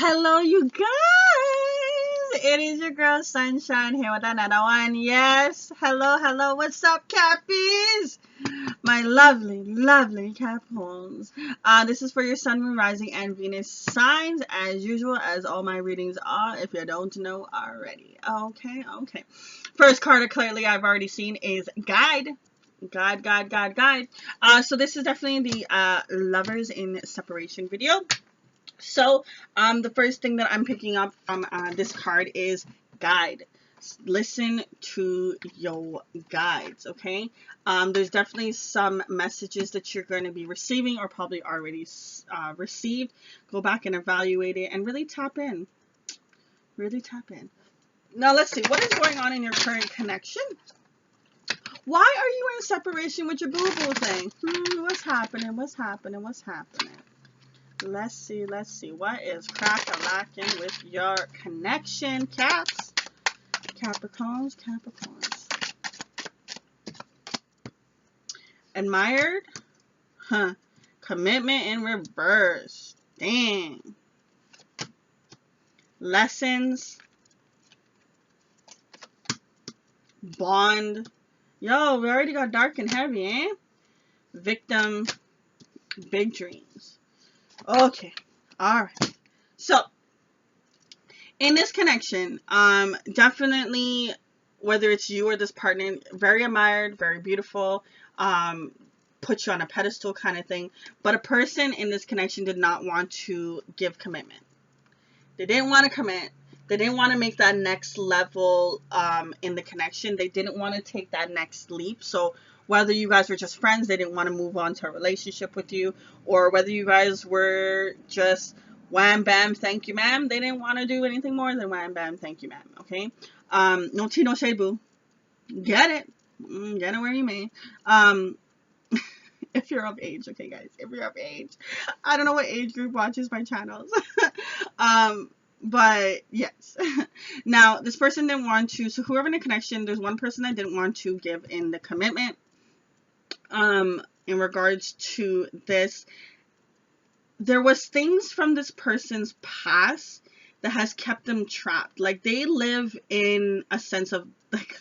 Hello, you guys. It is your girl Sunshine here with another one. Yes. Hello. What's up, Cappies? My lovely Capricorns. This is for your Sun, Moon, Rising, and Venus signs, as usual, as all my readings are, if you don't know already. Okay. First card, clearly I've already seen, is Guide. Guide. So this is definitely the lovers in separation video. So, the first thing that I'm picking up from this card is guide. Listen to your guides, okay? There's definitely some messages that you're going to be receiving or probably already received. Go back and evaluate it and really tap in. Now, let's see. What is going on in your current connection? Why are you in separation with your boo-boo thing? What's happening? Let's see. What is crack-a-lacking with your connection, Caps? Capricorns. Admired? Commitment in reverse. Dang. Lessons. Bond. Yo, we already got dark and heavy, eh? Victim. Big dreams. Okay. Alright. So, in this connection, definitely, whether it's you or this partner, very admired, very beautiful, put you on a pedestal kind of thing. But a person in this connection did not want to give commitment. They didn't want to commit. They didn't want to make that next level in the connection. They didn't want to take that next leap. So, whether you guys were just friends, they didn't want to move on to a relationship with you, or whether you guys were just wham, bam, thank you, ma'am, they didn't want to do anything more than wham, bam, thank you, ma'am, okay? No tea, no shade, boo. Get it where you may. If you're of age, okay, guys, if you're of age. I don't know what age group watches my channels. But yes. Now, this person didn't want to, so whoever in the connection, there's one person that didn't want to give in the commitment. In regards to this, there was things from this person's past that has kept them trapped. Like, they live in a sense of, like,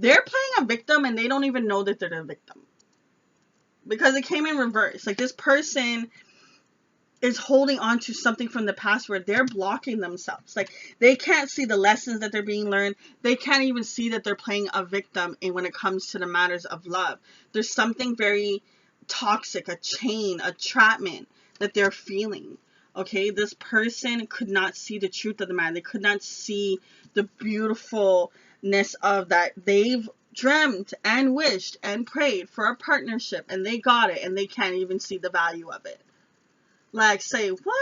they're playing a victim and they don't even know that they're the victim. Because it came in reverse. Like, this person is holding on to something from the past where they're blocking themselves. Like, they can't see the lessons that they're being learned. They can't even see that they're playing a victim when it comes to the matters of love. There's something very toxic, a chain, a trapment that they're feeling. Okay, this person could not see the truth of the matter. They could not see the beautifulness of that. They've dreamt and wished and prayed for a partnership, and they got it, and they can't even see the value of it. Like, say, what?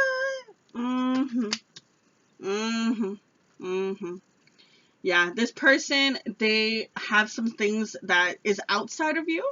Yeah, this person, they have some things that is outside of you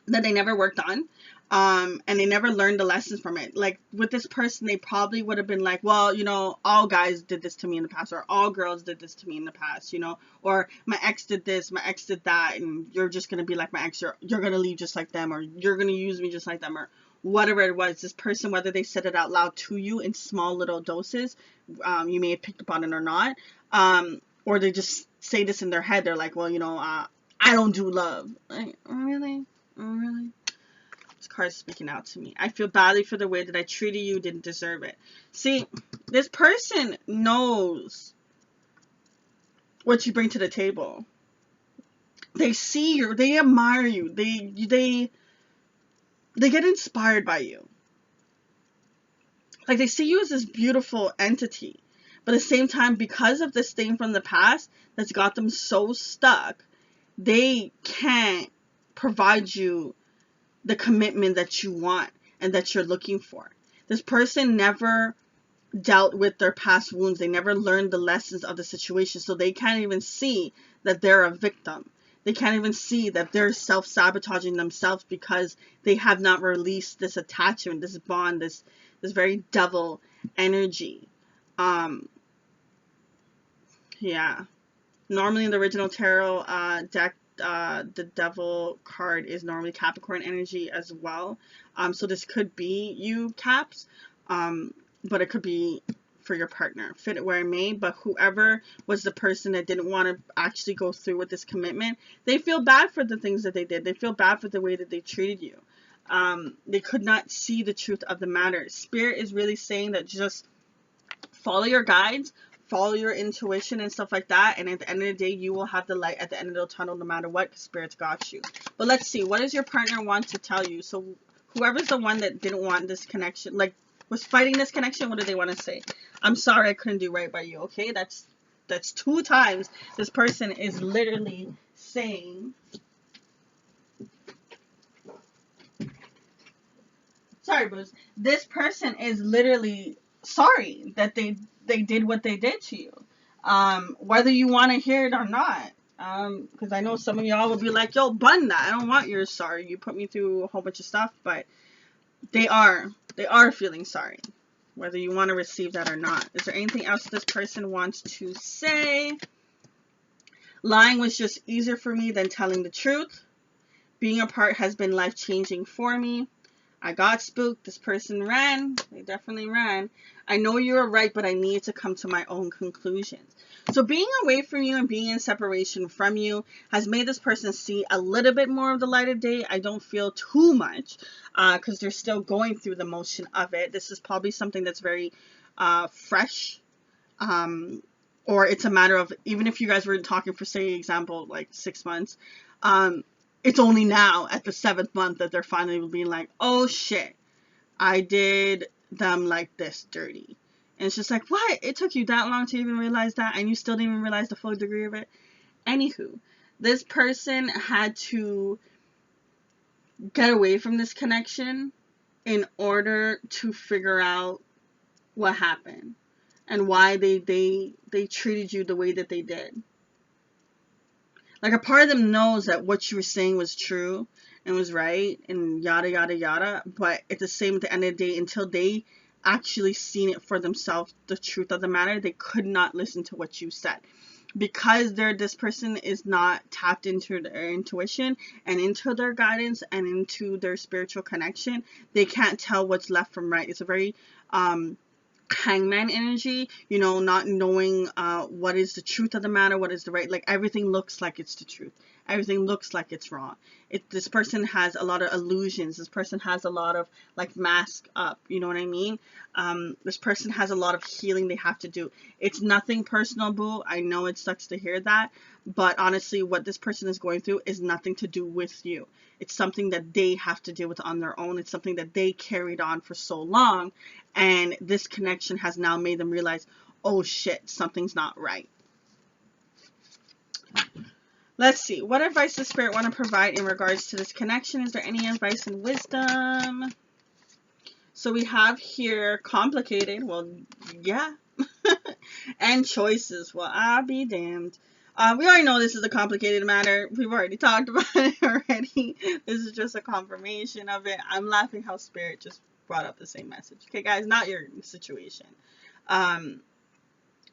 that they never worked on. And they never learned the lessons from it. Like, with this person, they probably would have been like, well, you know, all guys did this to me in the past, or all girls did this to me in the past, you know, or my ex did this, my ex did that, and you're just going to be like my ex, you're going to leave just like them, or you're going to use me just like them, or whatever it was. This person, whether they said it out loud to you in small little doses, you may have picked up on it or not, or they just say this in their head. They're like, well, you know, I don't do love. Like, really? This card's speaking out to me. I feel badly for the way that I treated you. Didn't deserve it. See, this person knows what you bring to the table. They see you. They admire you. They get inspired by you. Like, they see you as this beautiful entity. But at the same time, because of this thing from the past that's got them so stuck, they can't provide you the commitment that you want and that you're looking for. This person never dealt with their past wounds. They never learned the lessons of the situation. So they can't even see that they're a victim. They can't even see that they're self-sabotaging themselves because they have not released this attachment, this bond, this very devil energy. Yeah. Normally in the original tarot deck, the devil card is normally Capricorn energy as well. So this could be you, Caps, but it could be for your partner. Fit it where it may, but whoever was the person that didn't want to actually go through with this commitment, they feel bad for the things that they did. They feel bad for the way that they treated you. They could not see the truth of the matter. Spirit is really saying that just follow your guides, follow your intuition and stuff like that, and at the end of the day, you will have the light at the end of the tunnel no matter what, because Spirit's got you. But let's see, what does your partner want to tell you? So whoever's the one that didn't want this connection, like was fighting this connection, what do they want to say? I'm sorry I couldn't do right by you, okay? That's 2 times this person is literally saying, sorry, Bruce, this person is literally sorry that they did what they did to you. Whether you want to hear it or not. Because I know some of y'all will be like, yo, bun that. I don't want your sorry. You put me through a whole bunch of stuff. But they are feeling sorry. Whether you want to receive that or not. Is there anything else this person wants to say? Lying was just easier for me than telling the truth. Being apart has been life-changing for me. I got spooked. This person ran. They definitely ran. I know you were right, but I need to come to my own conclusions. So being away from you and being in separation from you has made this person see a little bit more of the light of day. I don't feel too much because they're still going through the motion of it. This is probably something that's very fresh. Or it's a matter of, even if you guys were talking for, say, example, like 6 months, it's only now at the 7th month that they're finally being like, oh shit, I did them like this dirty. And it's just like, what? It took you that long to even realize that, and you still didn't even realize the full degree of it? Anywho, this person had to get away from this connection in order to figure out what happened and why they treated you the way that they did. Like, a part of them knows that what you were saying was true and was right and yada, yada, yada. But at the end of the day, until they actually seen it for themselves, the truth of the matter, they could not listen to what you said. Because this person is not tapped into their intuition and into their guidance and into their spiritual connection, they can't tell what's left from right. It's a very hangman energy, you know, not knowing what is the truth of the matter, what is the right, like everything looks like it's the truth, everything looks like it's wrong. This person has a lot of illusions, this person has a lot of like mask up, you know what I mean? This person has a lot of healing they have to do. It's nothing personal, boo. I know it sucks to hear that, but honestly, what this person is going through is nothing to do with you. It's something that they have to deal with on their own. It's something that they carried on for so long, and this connection has now made them realize, oh shit, something's not right. Let's see. What advice does Spirit want to provide in regards to this connection? Is there any advice and wisdom? So we have here complicated. Well, yeah. And choices. Well, I'll be damned. We already know this is a complicated matter. We've already talked about it already. This is just a confirmation of it. I'm laughing how Spirit just brought up the same message. Okay, guys, not your situation.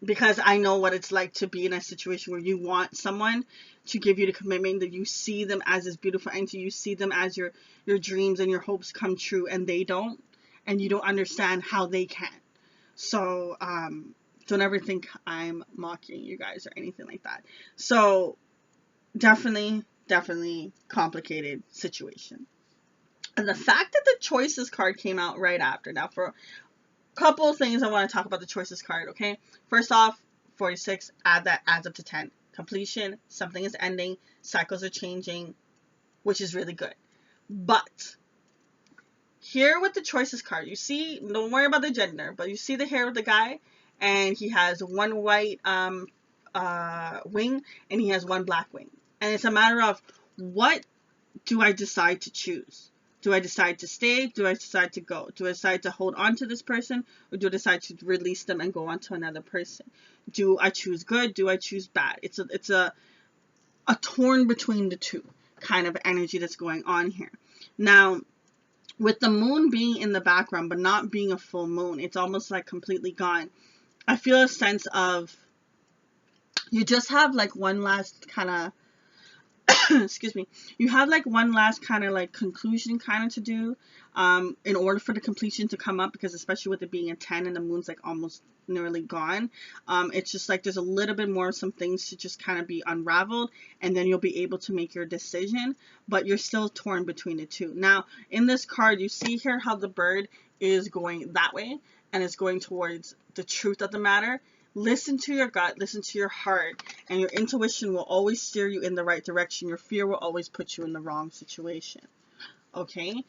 Because I know what it's like to be in a situation where you want someone to give you the commitment, that you see them as this beautiful entity, you see them as your dreams and your hopes come true, and they don't, and you don't understand how they can. So, don't ever think I'm mocking you guys or anything like that. So, definitely complicated situation. And the fact that the choices card came out right after. Now, for a couple of things I want to talk about the choices card, okay? First off, 46, add that, adds up to 10. Completion, something is ending, cycles are changing, which is really good. But here with the choices card, you see, don't worry about the gender, but you see the hair of the guy, and he has one white wing, and he has one black wing. And it's a matter of, what do I decide to choose? Do I decide to stay? Do I decide to go? Do I decide to hold on to this person? Or do I decide to release them and go on to another person? Do I choose good? Do I choose bad? It's a torn between the two kind of energy that's going on here. Now, with the moon being in the background, but not being a full moon, it's almost like completely gone. I feel a sense of, you just have like one last kind of excuse me, you have like one last kind of like conclusion kind of to do in order for the completion to come up, because especially with it being a 10 and the moon's like almost nearly gone, it's just like there's a little bit more, some things to just kind of be unraveled, and then you'll be able to make your decision, but you're still torn between the two. Now in this card, you see here how the bird is going that way and it's going towards the truth of the matter. Listen to your gut, listen to your heart, and your intuition will always steer you in the right direction. Your fear will always put you in the wrong situation. Okay?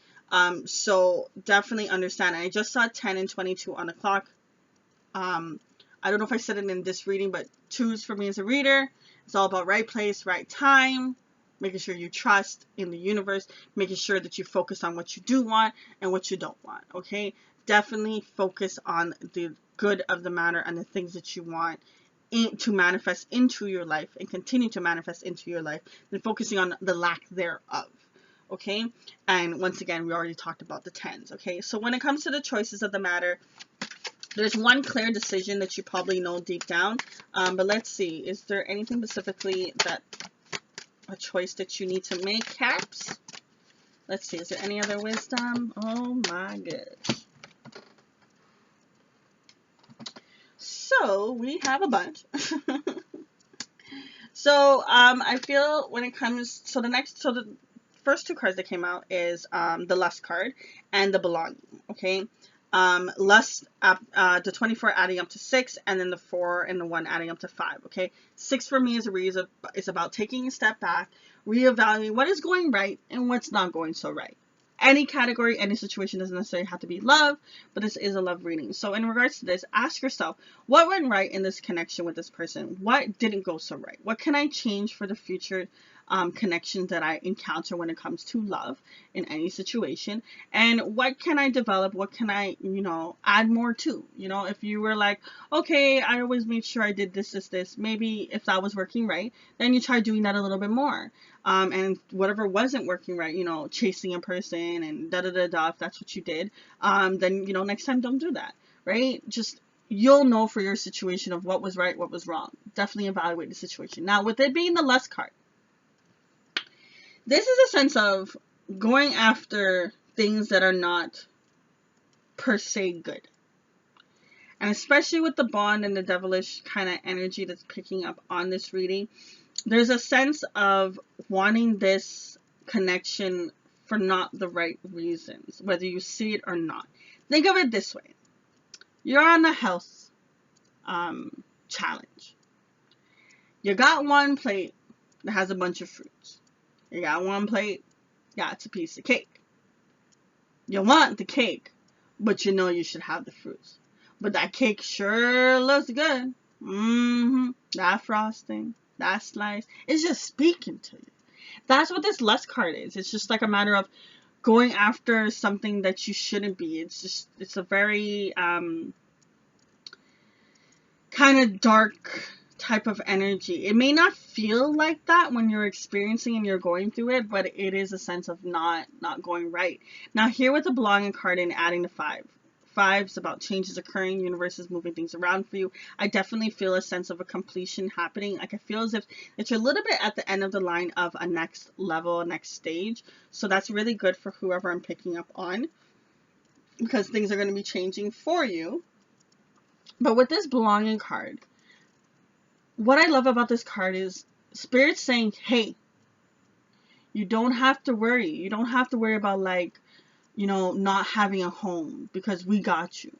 So definitely understand. I just saw 10 and 22 on the clock. I don't know if I said it in this reading, but 2s for me as a reader. It's all about right place, right time, making sure you trust in the universe, making sure that you focus on what you do want and what you don't want. Okay? Definitely focus on the good of the matter and the things that you want to manifest into your life and continue to manifest into your life, than focusing on the lack thereof. Okay? And once again, we already talked about the 10s. Okay? So when it comes to the choices of the matter, there's one clear decision that you probably know deep down. But let's see. Is there anything specifically that a choice that you need to make, Caps? Let's see. Is there any other wisdom? Oh my gosh. So we have a bunch. So I feel when it comes, so the first 2 cards that came out is the Lust card and the Belonging. Okay, Lust, the 24 adding up to 6, and then the 4 and the 1 adding up to 5. Okay, 6 for me is about taking a step back, reevaluating what is going right and what's not going so right. Any category, any situation doesn't necessarily have to be love, but this is a love reading. So in regards to this, ask yourself, what went right in this connection with this person? What didn't go so right? What can I change for the future connections that I encounter when it comes to love in any situation? And what can I develop? What can I, add more to? If you were like, okay, I always made sure I did this, maybe if that was working right, then you try doing that a little bit more. And whatever wasn't working right, chasing a person and da-da-da-da, if that's what you did, then, next time don't do that, right? Just, you'll know for your situation of what was right, what was wrong. Definitely evaluate the situation. Now, with it being the Lust card, this is a sense of going after things that are not per se good. And especially with the Bond and the devilish kind of energy that's picking up on this reading, there's a sense of wanting this connection for not the right reasons, whether you see it or not. Think of it this way. You're on a health challenge. You got one plate that has a bunch of fruits. You got one plate, yeah, it's a piece of cake. You want the cake, but you know you should have the fruits. But that cake sure looks good. That frosting, that slice, it's just speaking to you. That's what this Lust card is. It's just like a matter of going after something that you shouldn't be. It's a very kind of dark type of energy. It may not feel like that when you're experiencing and you're going through it, but it is a sense of not going right. Now here with the Belonging card and adding the 5. 5's about changes occurring, universe is moving things around for you. I definitely feel a sense of a completion happening. Like I feel as if it's a little bit at the end of the line of a next level, a next stage. So that's really good for whoever I'm picking up on, because things are going to be changing for you. But with this Belonging card, what I love about this card is Spirit's saying, hey, you don't have to worry. You don't have to worry about not having a home, because we got you.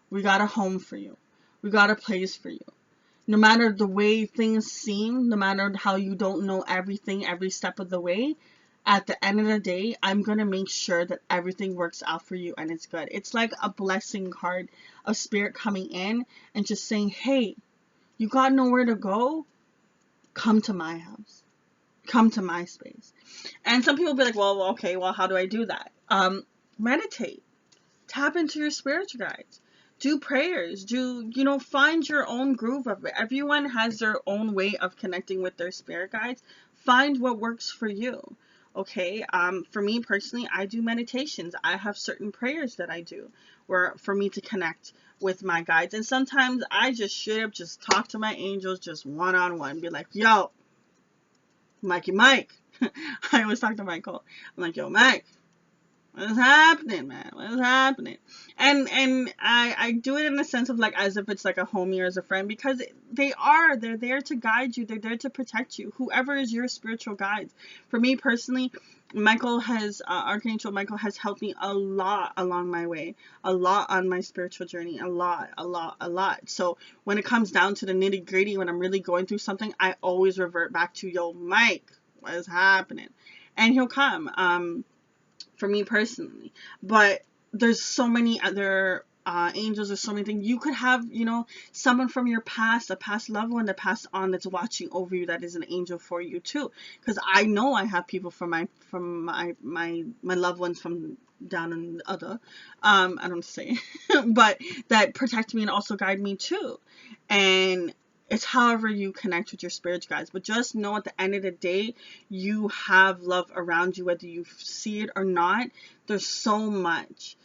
We got a home for you. We got a place for you. No matter the way things seem, no matter how you don't know everything every step of the way, at the end of the day, I'm going to make sure that everything works out for you and it's good. It's like a blessing card of Spirit coming in and just saying, hey, you got nowhere to go? Come to my house. Come to my space. And some people be like, well, okay, well, how do I do that? Meditate. Tap into your spiritual guides. Do prayers. Find your own groove of it. Everyone has their own way of connecting with their spirit guides. Find what works for you. Okay, for me personally, I do meditations. I have certain prayers that I do for me to connect with my guides. And sometimes I just straight up just talk to my angels just one-on-one. Be like, yo, Mikey Mike. I always talk to Michael. I'm like, yo, Mike, what is happening, man? What is happening? And I do it in a sense of like as if it's like a homie or as a friend, because they're there to guide you. They're there to protect you. Whoever is your spiritual guides. For me personally, Archangel Michael has helped me a lot along my way, a lot on my spiritual journey, a lot. So when it comes down to the nitty gritty, when I'm really going through something, I always revert back to, yo, Mike, what is happening? And he'll come. For me personally, but there's so many other angels. There's so many things you could have, someone from your past, a past loved one that passed on, that's watching over you, that is an angel for you too. Because I know I have people from my loved ones from down in the other, I don't say but that protect me and also guide me too. And it's however you connect with your spirit guides. But just know at the end of the day, you have love around you, whether you see it or not. There's so much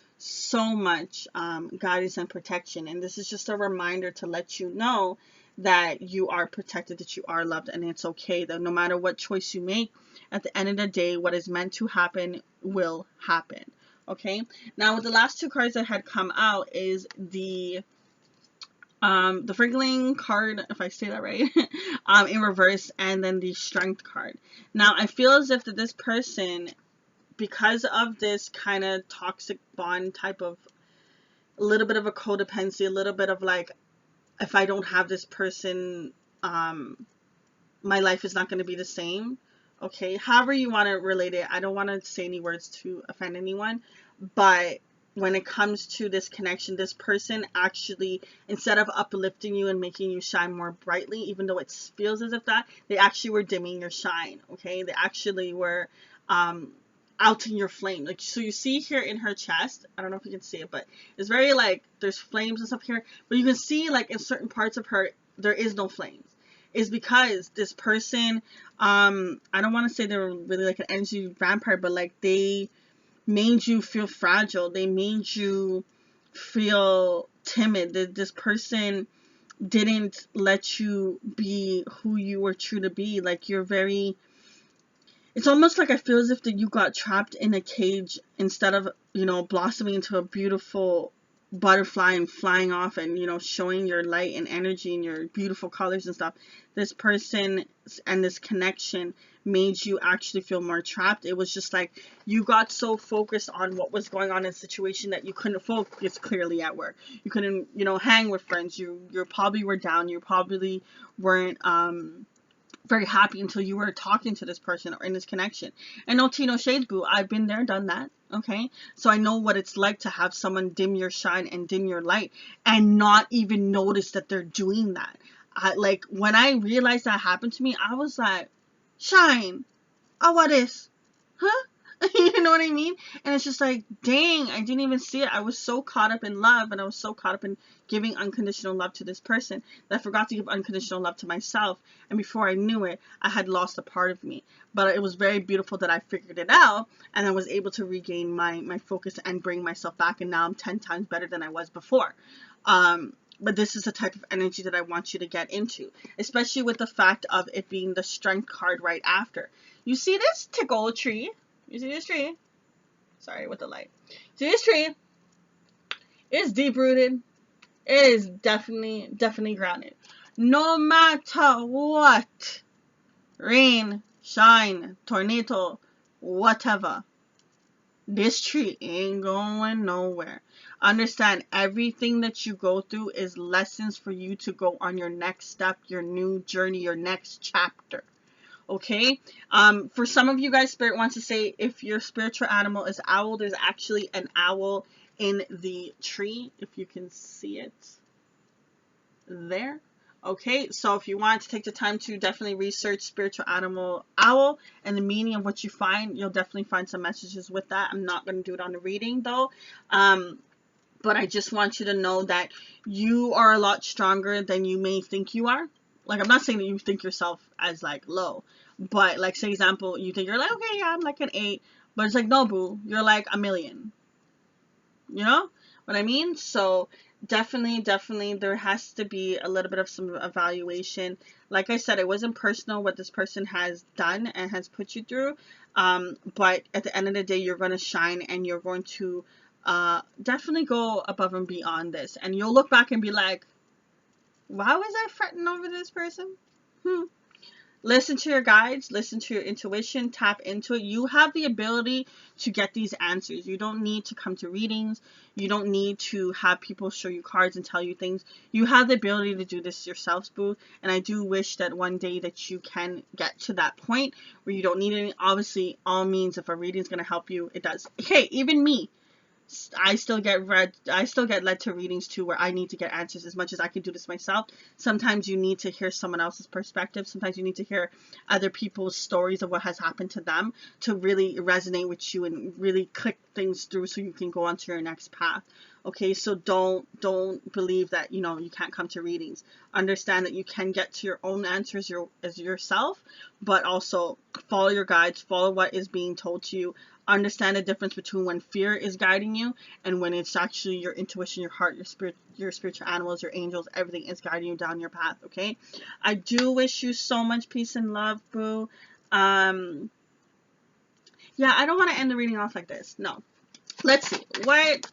guidance and protection. And this is just a reminder to let you know that you are protected, that you are loved, and it's okay. That no matter what choice you make, at the end of the day, what is meant to happen will happen. Okay? Now, with the last two cards that had come out is the Friggling card, if I say that right, in reverse, and then the Strength card. Now, I feel as if that this person, because of this kind of toxic bond type of, a little bit of a codependency, a little bit of like, if I don't have this person, my life is not going to be the same. Okay, however you want to relate it. I don't want to say any words to offend anyone, but when it comes to this connection, this person actually, instead of uplifting you and making you shine more brightly, even though it feels as if that, they actually were dimming your shine. Okay, they actually were outing your flame. Like, so you see here in her chest, I don't know if you can see it, but it's very like, there's flames and stuff here, but you can see like in certain parts of her, there is no flames. Is because this person, I don't want to say they're really like an energy vampire, but like they made you feel fragile. They made you feel timid. This person didn't let you be who you were true to be. Like, you're very, it's almost like I feel as if that you got trapped in a cage instead of, blossoming into a beautiful butterfly and flying off and, showing your light and energy and your beautiful colors and stuff. This person and this connection made you actually feel more trapped. It was just like you got so focused on what was going on in the situation that you couldn't focus clearly at work. You couldn't, hang with friends. You probably were down. You probably weren't very happy until you were talking to this person or in this connection. And no tea, no shade, boo. I've been there, done that. Okay, so I know what it's like to have someone dim your shine and dim your light and not even notice that they're doing that. Like, when I realized that happened to me, I was like, shine, what is, huh? You know what I mean? And it's just like, dang, I didn't even see it. I was so caught up in love, and I was so caught up in giving unconditional love to this person that I forgot to give unconditional love to myself. And before I knew it, I had lost a part of me. But it was very beautiful that I figured it out, and I was able to regain my focus and bring myself back. And now I'm 10 times better than I was before. But this is the type of energy that I want you to get into, especially with the fact of it being the Strength card right after. You see this tickle tree? You see this tree? Sorry, with the light. See this tree? It's deep rooted. It is definitely grounded. No matter what, rain, shine, tornado, whatever, this tree ain't going nowhere. Understand, everything that you go through is lessons for you to go on your next step, your new journey, your next chapter. Okay, for some of you guys, Spirit wants to say if your spiritual animal is owl, there's actually an owl in the tree, if you can see it there. Okay, so if you want to take the time to definitely research spiritual animal owl and the meaning of what you find, you'll definitely find some messages with that. I'm not going to do it on the reading though, but I just want you to know that you are a lot stronger than you may think you are. Like, I'm not saying that you think yourself as like low, but like, say example, you think you're like, okay, yeah, I'm like an 8, but it's like, no, boo, you're like a million. You know what I mean? So definitely, there has to be a little bit of some evaluation. Like I said, it wasn't personal what this person has done and has put you through. But at the end of the day, you're going to shine and you're going to definitely go above and beyond this. And you'll look back and be like, why was I fretting over this person? Listen to your guides, listen to your intuition, tap into it. You have the ability to get these answers. You don't need to come to readings. You don't need to have people show you cards and tell you things. You have the ability to do this yourself, boo. And I do wish that one day that you can get to that point where you don't need any. Obviously, all means, if a reading is going to help you, it does. Hey, even me. I still get led to readings too where I need to get answers as much as I can do this myself. Sometimes you need to hear someone else's perspective. Sometimes you need to hear other people's stories of what has happened to them to really resonate with you and really click things through so you can go on to your next path. Okay, so don't believe that, you know, you can't come to readings. Understand that you can get to your own answers as yourself, but also follow your guides, follow what is being told to you. Understand the difference between when fear is guiding you and when it's actually your intuition, your heart, your spiritual animals, your angels, everything is guiding you down your path, okay? I do wish you so much peace and love, boo. Yeah, I don't want to end the reading off like this. No. Let's see. What?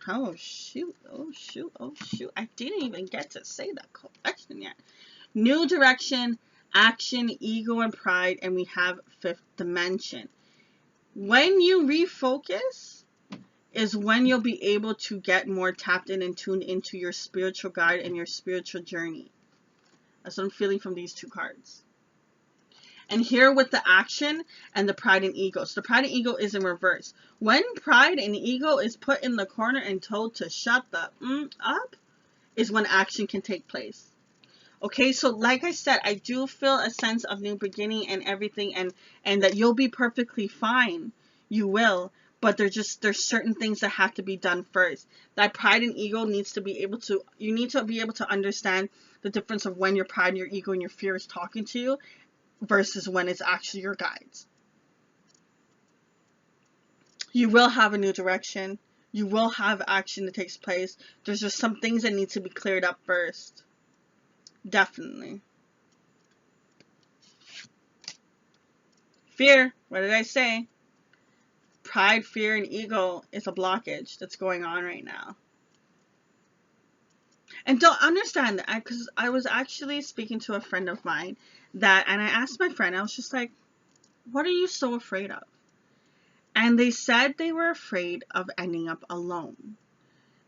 Oh, shoot. Oh, shoot. Oh, shoot. I didn't even get to say that question yet. New direction, action, ego, and pride, and we have fifth dimension. When you refocus is when you'll be able to get more tapped in and tuned into your spiritual guide and your spiritual journey. That's what I'm feeling from these two cards. And here with the action and the pride and ego. So the pride and ego is in reverse. When pride and ego is put in the corner and told to shut the up is when action can take place. Okay, so like I said, I do feel a sense of new beginning and everything, and that you'll be perfectly fine. You will, but there's certain things that have to be done first. That pride and ego needs to be able to, you need to be able to understand the difference of when your pride, your ego, and your fear is talking to you versus when it's actually your guides. You will have a new direction. You will have action that takes place. There's just some things that need to be cleared up first. Definitely. Fear, what did I say? Pride, fear, and ego is a blockage that's going on right now. And don't understand that, because I was actually speaking to a friend of mine and I asked my friend, I was just like, what are you so afraid of? And they said they were afraid of ending up alone.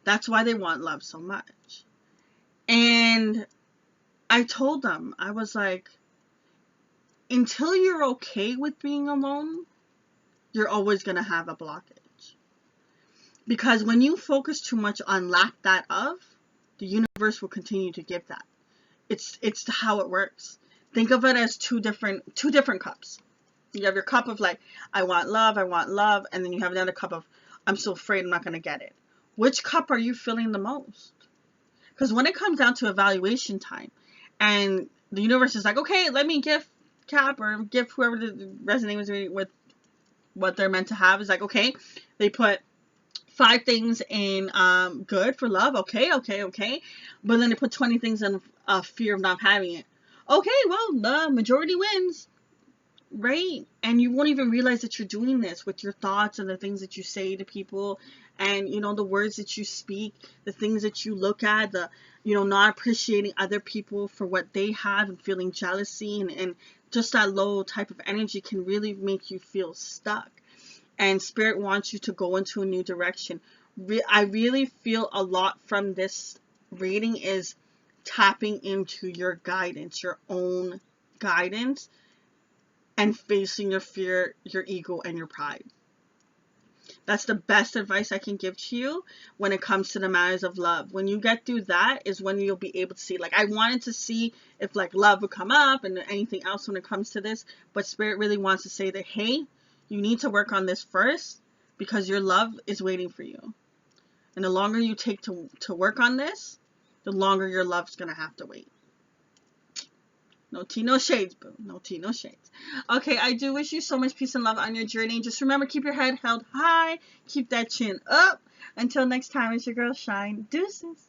That's why they want love so much. And I told them, I was like, until you're okay with being alone, you're always going to have a blockage. Because when you focus too much on lack that of, the universe will continue to give that. It's how it works. Think of it as two different cups. You have your cup of like, I want love, and then you have another cup of, I'm so afraid I'm not going to get it. Which cup are you filling the most? Because when it comes down to evaluation time, and the universe is like, okay, let me give Cap or give whoever resonates with what they're meant to have, is like, okay, they put 5 things in good for love, okay, but then they put 20 things in fear of not having it. Okay, well, the majority wins, right? And you won't even realize that you're doing this with your thoughts and the things that you say to people, and you know, the words that you speak, the things that you look at, the, you know, not appreciating other people for what they have and feeling jealousy and just that low type of energy can really make you feel stuck. And Spirit wants you to go into a new direction. I really feel a lot from this reading is tapping into your guidance, your own guidance, and facing your fear, your ego, and your pride. That's the best advice I can give to you when it comes to the matters of love. When you get through that is when you'll be able to see, like, I wanted to see if like love would come up and anything else when it comes to this, but Spirit really wants to say that, hey, you need to work on this first because your love is waiting for you. And the longer you take to work on this, the longer your love's going to have to wait. No tea, no shades, boo. No tea, no shades. Okay, I do wish you so much peace and love on your journey. Just remember, keep your head held high. Keep that chin up. Until next time, it's your girl, Shine. Deuces.